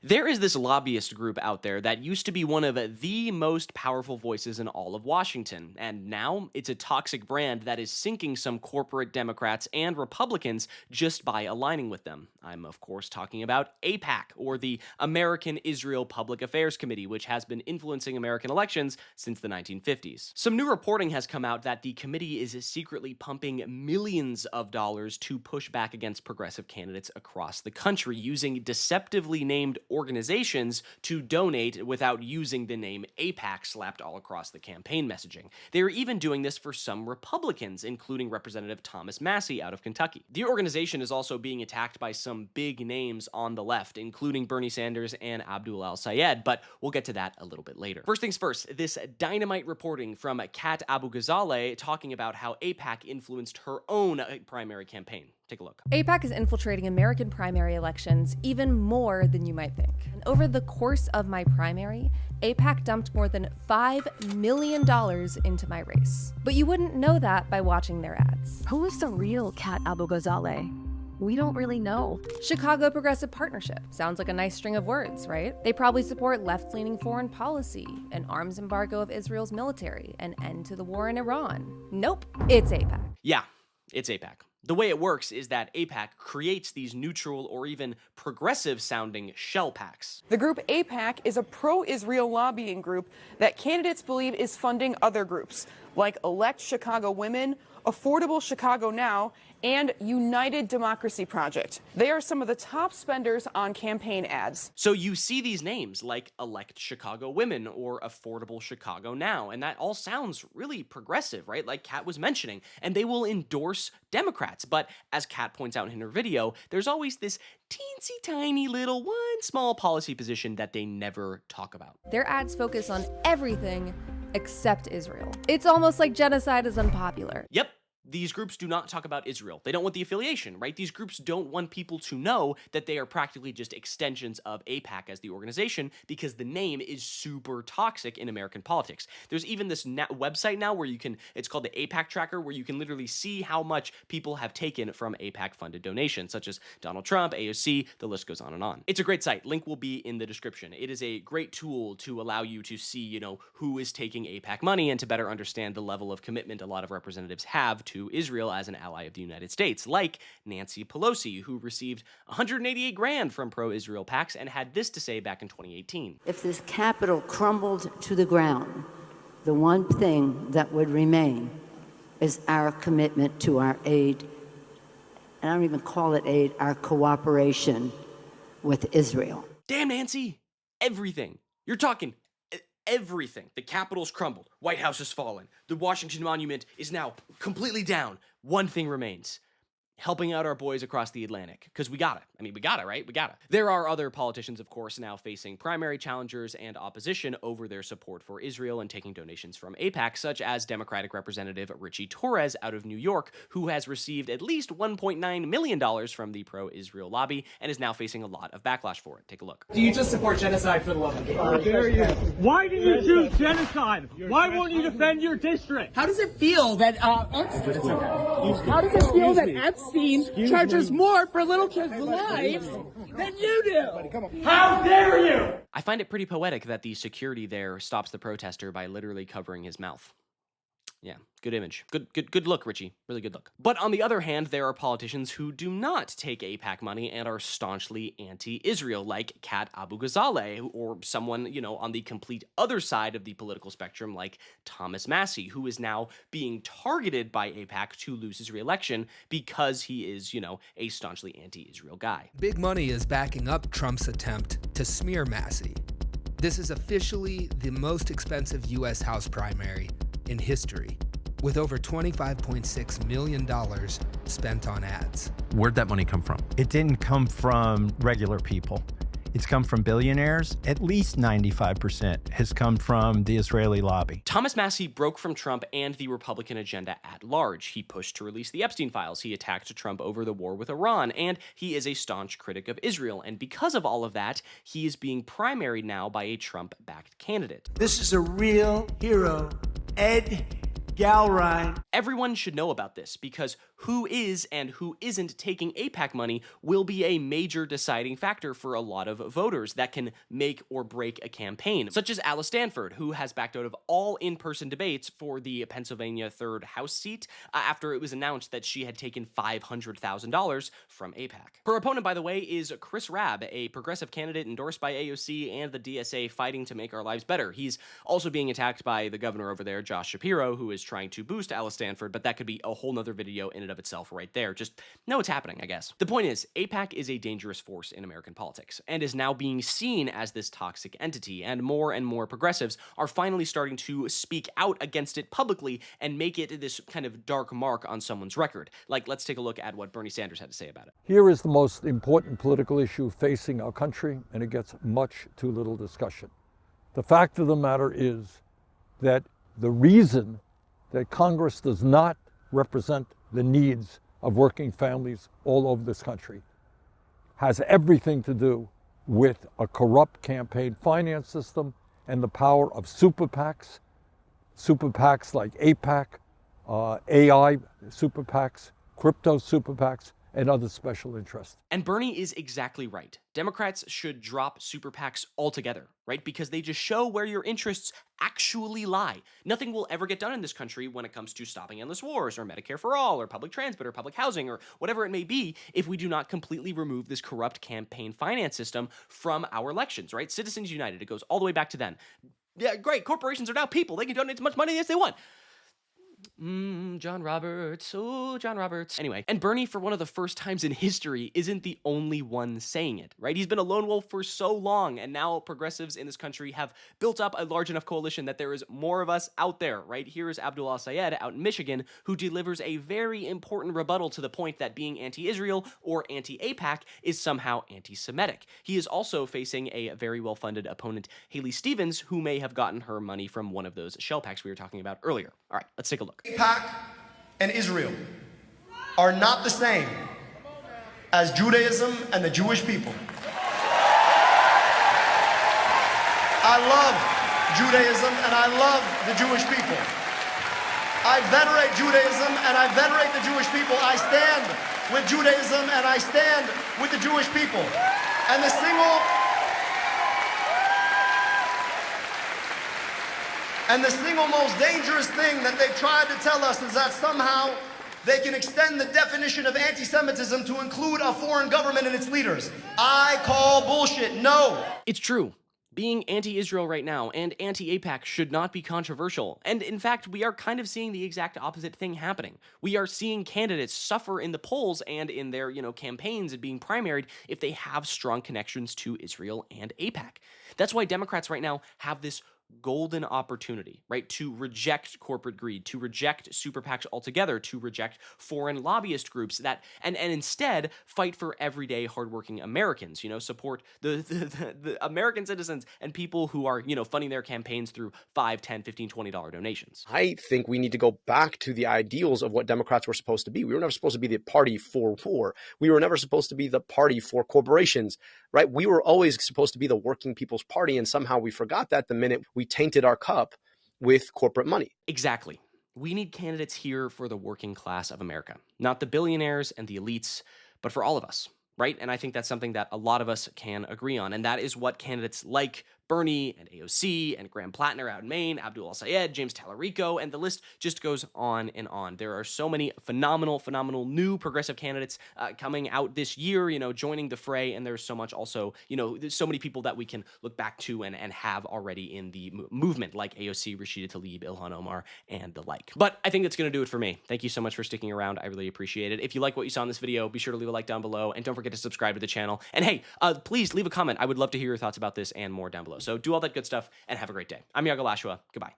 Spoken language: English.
There is this lobbyist group out there that used to be one of the most powerful voices in all of Washington, and now it's a toxic brand that is sinking some corporate Democrats and Republicans just by aligning with them. I'm, of course, talking about AIPAC, or the American Israel Public Affairs Committee, which has been influencing American elections since the 1950s. Some new reporting has come out that the committee is secretly pumping millions of dollars to push back against progressive candidates across the country, using deceptively named organizations to donate without using the name AIPAC slapped all across the campaign messaging. They are even doing this for some Republicans, including Representative Thomas Massie out of Kentucky. The organization is also being attacked by some big names on the left, including Bernie Sanders and Abdul al-Sayed, but we'll get to that a little bit later. First things first, this dynamite reporting from Kat Abu-Ghazaleh talking about how AIPAC influenced her own primary campaign. Take a look. AIPAC is infiltrating American primary elections even more than you might think. And over the course of my primary, AIPAC dumped more than $5 million into my race. But you wouldn't know that by watching their ads. Who is the real Kat Abu-Ghazaleh? We don't really know. Chicago Progressive Partnership. Sounds like a nice string of words, right? They probably support left-leaning foreign policy, an arms embargo of Israel's military, an end to the war in Iran. Nope, it's AIPAC. Yeah, it's AIPAC. The way it works is that AIPAC creates these neutral or even progressive-sounding shell PACs. The group AIPAC is a pro-Israel lobbying group that candidates believe is funding other groups, like Elect Chicago Women, Affordable Chicago Now, and United Democracy Project. They are some of the top spenders on campaign ads. So you see these names like Elect Chicago Women or Affordable Chicago Now, and that all sounds really progressive, right? Like Kat was mentioning, and they will endorse Democrats. But as Kat points out in her video, there's always this teensy tiny little one small policy position that they never talk about. Their ads focus on everything except Israel. It's almost like genocide is unpopular. Yep. These groups do not talk about Israel. They don't want the affiliation, right? These groups don't want people to know that they are practically just extensions of AIPAC as the organization, because the name is super toxic in American politics. There's even this website now where it's called the AIPAC Tracker, where you can literally see how much people have taken from AIPAC-funded donations, such as Donald Trump, AOC, the list goes on and on. It's a great site. Link will be in the description. It is a great tool to allow you to see, who is taking AIPAC money and to better understand the level of commitment a lot of representatives have to Israel as an ally of the United States, like Nancy Pelosi, who received $188 grand from pro-Israel PACs and had this to say back in 2018. If this Capitol crumbled to the ground, the one thing that would remain is our commitment to our aid, and I don't even call it aid, our cooperation with Israel. Damn, Nancy, everything. You're talking everything. The Capitol's crumbled. White House has fallen. The Washington Monument is now completely down. One thing remains. Helping out our boys across the Atlantic. Because we got it. I mean, we got it, right? We got it. There are other politicians, of course, now facing primary challengers and opposition over their support for Israel and taking donations from AIPAC, such as Democratic Representative Richie Torres out of New York, who has received at least $1.9 million from the pro-Israel lobby and is now facing a lot of backlash for it. Take a look. Do you just support genocide for the love of God? How dare you? Why do you choose genocide? Why won't you defend your district? How does it feel that Epstein charges more for little kids' lives than you do? How dare you? I find it pretty poetic that the security there stops the protester by literally covering his mouth. Yeah, good image. Good look, Richie. Really good look. But on the other hand, there are politicians who do not take AIPAC money and are staunchly anti-Israel, like Kat Abu-Ghazaleh, or someone, on the complete other side of the political spectrum, like Thomas Massie, who is now being targeted by AIPAC to lose his re-election because he is, a staunchly anti-Israel guy. Big money is backing up Trump's attempt to smear Massie. This is officially the most expensive U.S. House primary in history, with over $25.6 million spent on ads. Where'd that money come from? It didn't come from regular people. It's come from billionaires. At least 95% has come from the Israeli lobby. Thomas Massie broke from Trump and the Republican agenda at large. He pushed to release the Epstein files. He attacked Trump over the war with Iran, and he is a staunch critic of Israel. And because of all of that, he is being primaried now by a Trump-backed candidate. This is a real hero, Ed gal ride. Everyone should know about this because who is and who isn't taking AIPAC money will be a major deciding factor for a lot of voters that can make or break a campaign, such as Alice Stanford, who has backed out of all in-person debates for the Pennsylvania 3rd House seat after it was announced that she had taken $500,000 from AIPAC. Her opponent, by the way, is Chris Rabb, a progressive candidate endorsed by AOC and the DSA fighting to make our lives better. He's also being attacked by the governor over there, Josh Shapiro, who is trying to boost Alice Stanford, but that could be a whole nother video in and of itself right there. Just know what's happening, I guess. The point is, AIPAC is a dangerous force in American politics and is now being seen as this toxic entity, and more progressives are finally starting to speak out against it publicly and make it this kind of dark mark on someone's record. Like, let's take a look at what Bernie Sanders had to say about it. Here is the most important political issue facing our country, and it gets much too little discussion. The fact of the matter is that the reason that Congress does not represent the needs of working families all over this country has everything to do with a corrupt campaign finance system and the power of super PACs like AIPAC, AI super PACs, crypto super PACs, and other special interests. And Bernie is exactly right. Democrats should drop super PACs altogether, right? Because they just show where your interests actually lie. Nothing will ever get done in this country when it comes to stopping endless wars or Medicare for all or public transit or public housing or whatever it may be if we do not completely remove this corrupt campaign finance system from our elections, right? Citizens United, it goes all the way back to then. Yeah, great, corporations are now people. They can donate as much money as they want. John Roberts. Oh, John Roberts. Anyway, and Bernie, for one of the first times in history, isn't the only one saying it, right? He's been a lone wolf for so long, and now progressives in this country have built up a large enough coalition that there is more of us out there, right? Here is Abdul Al-Sayed out in Michigan, who delivers a very important rebuttal to the point that being anti-Israel or anti-AIPAC is somehow anti-Semitic. He is also facing a very well-funded opponent, Haley Stevens, who may have gotten her money from one of those shell packs we were talking about earlier. All right, let's take a look. AIPAC and Israel are not the same as Judaism and the Jewish people. I love Judaism and I love the Jewish people. I venerate Judaism and I venerate the Jewish people. I stand with Judaism and I stand with the Jewish people. And the single most dangerous thing that they've tried to tell us is that somehow they can extend the definition of anti-Semitism to include a foreign government and its leaders. I call bullshit. No. It's true. Being anti-Israel right now and anti-AIPAC should not be controversial. And in fact, we are kind of seeing the exact opposite thing happening. We are seeing candidates suffer in the polls and in their, campaigns and being primaried if they have strong connections to Israel and AIPAC. That's why Democrats right now have this golden opportunity, right, to reject corporate greed, to reject super PACs altogether, to reject foreign lobbyist groups that and instead fight for everyday hardworking Americans, support the American citizens and people who are, funding their campaigns through $5, $10, $15, $20 donations. I think we need to go back to the ideals of what Democrats were supposed to be. We were never supposed to be the party for war. We were never supposed to be the party for corporations, right? We were always supposed to be the working people's party, and somehow we forgot that the minute we tainted our cup with corporate money. Exactly. We need candidates here for the working class of America, not the billionaires and the elites, but for all of us, right? And I think that's something that a lot of us can agree on, and that is what candidates like Bernie and AOC and Graham Plattner out in Maine, Abdul Al-Sayed, James Tallarico, and the list just goes on and on. There are so many phenomenal new progressive candidates coming out this year, joining the fray, and there's so much also, there's so many people that we can look back to and have already in the movement, like AOC, Rashida Tlaib, Ilhan Omar, and the like. But I think that's going to do it for me. Thank you so much for sticking around. I really appreciate it. If you like what you saw in this video, be sure to leave a like down below, and don't forget to subscribe to the channel. And hey, please leave a comment. I would love to hear your thoughts about this and more down below. So do all that good stuff and have a great day. I'm Iago Lashua. Goodbye.